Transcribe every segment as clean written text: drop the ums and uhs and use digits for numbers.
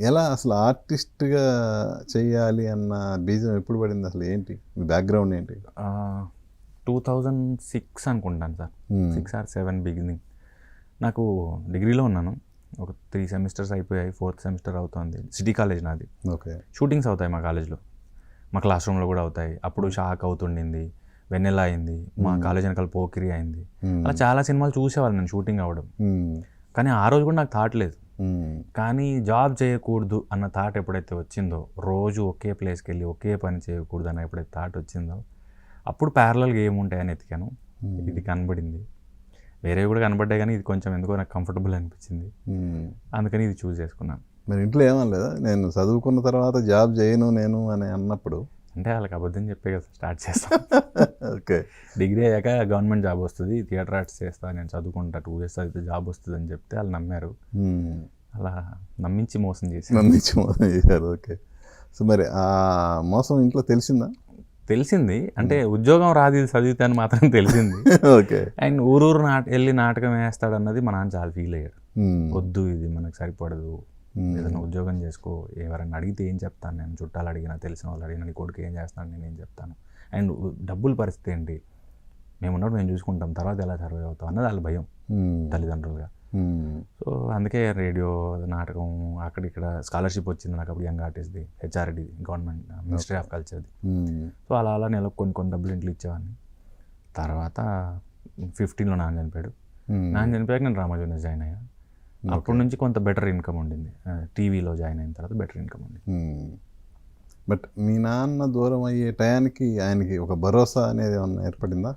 ఎలా అసలు ఆర్టిస్ట్‌గా చేయాలి అన్న బీజం ఎప్పుడు పడింది? అసలు ఏంటి? మీ బ్యాక్‌గ్రౌండ్ ఏంటి? 2006 అనుకుంటాను సార్. హ్మ్. 6 ఆర్ 7 బిగినింగ్. నాకు డిగ్రీలో ఉన్నాను. ఒక 3 సెమిస్టర్స్ అయిపోయాయి. 4th సెమిస్టర్ అవుతోంది. సిటీ కాలేజ్ నాది. ఓకే. షూటింగ్స్ అవుతాయి మా కాలేజ్‌లో. మా క్లాస్ రూమ్‌లో కూడా అవుతాయి. అప్పుడు షాక్ అవుతుండింది. వెన్నెల అయింది. మా కాలేజ్ వెనకాల పోకిరి అయింది. అలా చాలా సినిమాలు చూసేవాళ్ళు నేను షూటింగ్ అవ్వడం. కానీ ఆ రోజు కూడా నాకు థాట్ లేదు. కానీ జాబ్ చేయకూడదు అన్న థాట్ ఎప్పుడైతే వచ్చిందో, రోజు ఒకే ప్లేస్కి వెళ్ళి ఒకే పని చేయకూడదు అన్న ఎప్పుడైతే థాట్ వచ్చిందో, అప్పుడు ప్యారలల్గా ఏముంటాయని ఎతికాను. ఇది కనబడింది. వేరేవి కూడా కనబడ్డాయి కానీ ఇది కొంచెం ఎందుకో నాకు కంఫర్టబుల్ అనిపించింది. అందుకని ఇది చూస్ చేసుకున్నాను. మరి ఇంట్లో ఏమనలేదా? నేను చదువుకున్న తర్వాత జాబ్ చేయను నేను అని అన్నప్పుడు? అంటే వాళ్ళకి అబద్ధం చెప్పే కదా స్టార్ట్ చేస్తాను. ఓకే. డిగ్రీ అయ్యాక గవర్నమెంట్ జాబ్ వస్తుంది, థియేటర్ ఆర్ట్స్ చేస్తా, నేను చదువుకుంటా, 2 years అయితే జాబ్ వస్తుంది అని చెప్తే వాళ్ళు నమ్మారు. అలా నమ్మించి మోసం చేశారు. ఓకే. సో మరి ఆ మోసం ఇంట్లో తెలిసిందా? తెలిసింది. అంటే ఉద్యోగం రాదు ఇది చదివితే అని మాత్రం తెలిసింది. ఓకే. అండ్ ఊరూరు వెళ్ళి నాటకం వేస్తాడన్నది మా నాన్న చాలా ఫీల్ అయ్యాడు. వద్దు, ఇది మనకు సరిపడదు, ఏదైనా ఉద్యోగం చేసుకో, ఎవరైనా అడిగితే ఏం చెప్తాను నేను, చుట్టాలు అడిగినా, తెలిసిన వాళ్ళు అడిగినా, నీ కొడుకు ఏం చేస్తాను నేను ఏం చెప్తాను, అండ్ డబ్బుల పరిస్థితి ఏంటి, మేము ఉన్నప్పుడు మేము చూసుకుంటాం, తర్వాత ఎలా సర్వే అవుతాం అన్నది వాళ్ళ భయం తల్లిదండ్రులుగా. సో అందుకే రేడియో, నాటకం, అక్కడిక్కడ స్కాలర్షిప్ వచ్చింది నాకు అప్పుడు, యంగ్ ఆర్టిస్ట్ది, హెచ్ఆర్డి, గవర్నమెంట్ మినిస్ట్రీ ఆఫ్ కల్చర్ది. సో అలా అలా నెలకు కొన్ని డబ్బులు ఇంట్లో ఇచ్చేవాడిని. తర్వాత 15లో నాన్న చనిపోయాడు. నాన్న చనిపోయాక నేను రామోజీలో జాయిన్ అయ్యా. అప్పటి నుంచి కొంత బెటర్ ఇన్కమ్ ఉండింది. టీవీలో జాయిన్ అయిన తర్వాత బెటర్ ఇన్కమ్ ఉంది. బట్ మీ నాన్న దూరం అయ్యే టయానికి ఆయనకి ఒక భరోసా అనేది ఏమన్నా ఏర్పడిందా?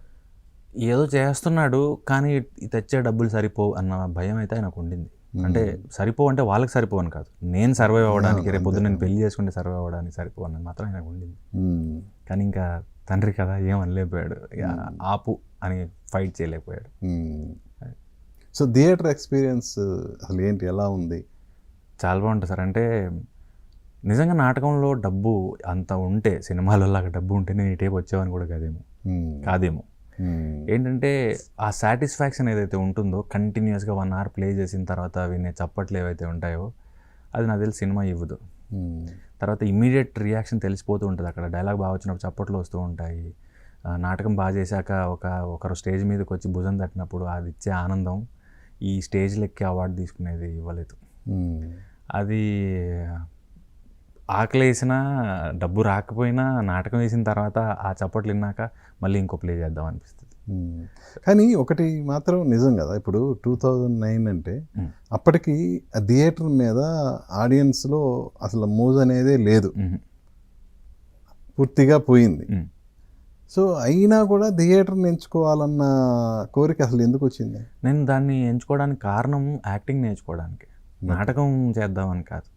ఏదో చేస్తున్నాడు కానీ తెచ్చే డబ్బులు సరిపోవు అన్న భయం అయితే ఆయనకు ఉండింది. అంటే సరిపోవు అంటే వాళ్ళకి సరిపోవని కాదు, నేను సర్వైవ్ అవ్వడానికి, రేపు పొద్దున్న నేను పెళ్లి చేసుకుంటే సర్వైవ్ అవ్వడానికి సరిపోవు అన్నది మాత్రం ఆయనకు ఉండింది. కానీ ఇంకా తండ్రి కదా ఏమనలేకపోయాడు, ఆపు అని ఫైట్ చేయలేకపోయాడు. సో థియేటర్ ఎక్స్పీరియన్స్ అసలు ఏంటి, ఎలా ఉంది? చాలా బాగుంటుంది సార్. అంటే నిజంగా నాటకంలో డబ్బు అంత ఉంటే, సినిమాలలో లాగా డబ్బు ఉంటే నేను ఇటేపు వచ్చేవాని కూడా కాదేమో. ఏంటంటే ఆ సాటిస్ఫాక్షన్ ఏదైతే ఉంటుందో, కంటిన్యూస్గా 1 hour ప్లే చేసిన తర్వాత వినే చప్పట్లు ఏవైతే ఉంటాయో, అది నాకు తెలిసి సినిమా ఇవ్వదు. తర్వాత ఇమ్మీడియట్ రియాక్షన్ తెలిసిపోతూ ఉంటుంది. అక్కడ డైలాగ్ బాగా వచ్చినప్పుడు చప్పట్లు వస్తూ ఉంటాయి. నాటకం బాగా చేశాక ఒకరు స్టేజ్ మీదకి వచ్చి భుజం తట్టినప్పుడు అది ఇచ్చే ఆనందం ఈ స్టేజ్ లెక్కి అవార్డు తీసుకునేది ఇవ్వలేదు. అది ఆకలి వేసినా, డబ్బు రాకపోయినా, నాటకం వేసిన తర్వాత ఆ చప్పట్లు విన్నాక మళ్ళీ ఇంకో ప్లే చేద్దాం అనిపిస్తుంది. కానీ ఒకటి మాత్రం నిజం కదా, ఇప్పుడు 2009 అంటే అప్పటికి థియేటర్ మీద ఆడియన్స్లో అసలు మోజు అనేదే లేదు, పూర్తిగా పోయింది. సో అయినా కూడా థియేటర్ని ఎంచుకోవాలన్న కోరిక అసలు ఎందుకు వచ్చింది? నేను దాన్ని ఎంచుకోవడానికి కారణం యాక్టింగ్ నేర్చుకోవడానికి, నాటకం చేద్దామని కాదు.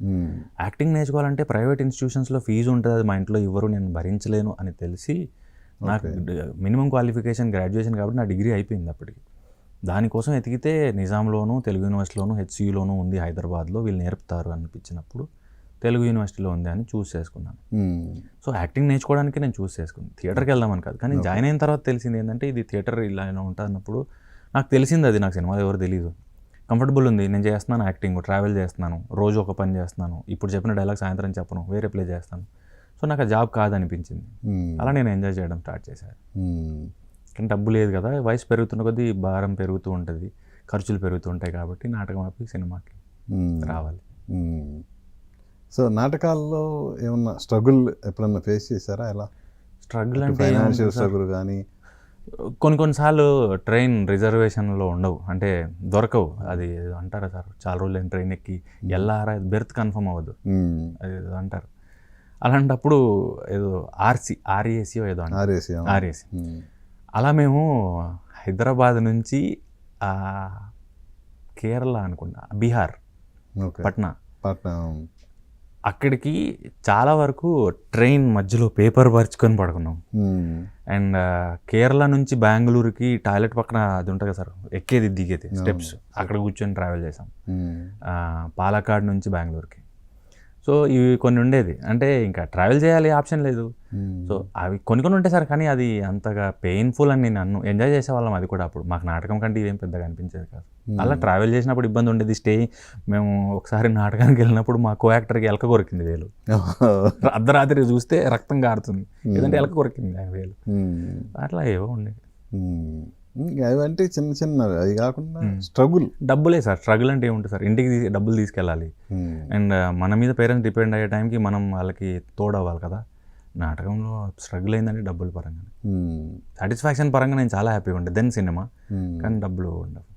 యాక్టింగ్ నేర్చుకోవాలంటే ప్రైవేట్ ఇన్స్టిట్యూషన్స్లో ఫీజు ఉంటుంది, అది మా ఇంట్లో ఇవ్వరు, నేను భరించలేను అని తెలిసి, నాకు మినిమం క్వాలిఫికేషన్ గ్రాడ్యుయేషన్ కాబట్టి నా డిగ్రీ అయిపోయింది అప్పటికి. దానికోసం ఎతికితే నిజాంలోను, తెలుగు యూనివర్సిటీలోను, హెచ్సియులోను ఉంది హైదరాబాద్లో, వీళ్ళు నేర్పుతారు అనిపించినప్పుడు తెలుగు యూనివర్సిటీలో ఉంది అని చూస్ చేసుకున్నాను. సో యాక్టింగ్ నేర్చుకోవడానికి నేను చూస్ చేసుకున్నాను, థియేటర్కి వెళ్దామని కాదు. కానీ జాయిన్ అయిన తర్వాత తెలిసింది ఏంటంటే ఇది థియేటర్ ఇలా ఉంటుంది అన్నప్పుడు నాకు తెలిసింది, అది నాకు సినిమా ఎవరు తెలియదు, కంఫర్టబుల్ ఉంది, నేను చేస్తున్నాను యాక్టింగ్, ట్రావెల్ చేస్తున్నాను, రోజు ఒక పని చేస్తున్నాను, ఇప్పుడు చెప్పిన డైలాగ్ సాయంత్రం చెప్పను, వేరే ప్లే చేస్తాను. సో నాకు ఆ జాబ్ కాదనిపించింది. అలా నేను ఎంజాయ్ చేయడం స్టార్ట్ చేశాను. కానీ డబ్బు లేదు కదా, వయసు పెరుగుతున్న కొద్దీ భారం పెరుగుతూ ఉంటుంది, ఖర్చులు పెరుగుతూ ఉంటాయి, కాబట్టి నాటకం ఆపి సినిమాకి రావాలి. సో నాటకాల్లో ఏమన్నా స్ట్రగుల్ ఎప్పుడన్నా ఫేస్ చేశారా? ఎలా స్ట్రగుల్ అంటే ఫైనాన్షియల్ స్ట్రగుల్ కానీ? కొన్నిసార్లు ట్రైన్ రిజర్వేషన్లో ఉండవు, అంటే దొరకవు, అది అంటారా సార్, చాలా రోజులు ట్రైన్ ఎక్కి ఎల్లారా బెర్త్ కన్ఫర్మ్ అవ్వదు, అది అంటారు. అలాంటప్పుడు ఏదో ఆర్ఏసీ ఏదో ఆర్ఏసీ, అలా మేము హైదరాబాద్ నుంచి కేరళ అనుకుంటా, బీహార్, పట్నా, అక్కడికి చాలా వరకు ట్రైన్ మధ్యలో పేపర్ పరుచుకొని పడుకున్నాం. అండ్ కేరళ నుంచి బెంగళూరుకి టాయిలెట్ పక్కన అది ఉంటుంది కదా సార్, ఎక్కేది దిగేది స్టెప్స్, అక్కడ కూర్చొని ట్రావెల్ చేసాం. పాలక్కాడ్ నుంచి బెంగళూరుకి. సో ఇవి కొన్ని ఉండేది, అంటే ఇంకా ట్రావెల్ చేయాలి ఆప్షన్ లేదు. సో అవి కొన్ని ఉంటాయి సార్, కానీ అది అంతగా పెయిన్ఫుల్ అని నేను ఎంజాయ్ చేసేవాళ్ళం అది కూడా. అప్పుడు మాకు నాటకం కంటే ఇదేం పెద్దగా అనిపించేది కాదు. అలా ట్రావెల్ చేసినప్పుడు ఇబ్బంది ఉండేది. మేము ఒకసారి నాటకానికి వెళ్ళినప్పుడు మా కో యాక్టర్కి ఎలక కొరికింది వేలు. అర్ధరాత్రి చూస్తే రక్తం కారుతుంది, ఏదంటే ఎలక కొరికింది ఆ వేలు. అట్లా ఏవో ఉండేది. అవంటే చిన్న చిన్నవి, అది కాకుండా స్ట్రగుల్. డబ్బులే సార్, స్ట్రగుల్ అంటే ఏముంటుంది సార్, ఇంటికి డబ్బులు తీసుకెళ్ళాలి అండ్ మన మీద పేరెంట్స్ డిపెండ్ అయ్యే టైంకి మనం వాళ్ళకి తోడవ్వాలి కదా. నాటకంలో స్ట్రగుల్ అయిందంటే డబ్బుల పరంగా, సాటిస్ఫాక్షన్ పరంగా నేను చాలా హ్యాపీగా ఉండే దెన్ సినిమా, కానీ డబ్బులు ఉండవు.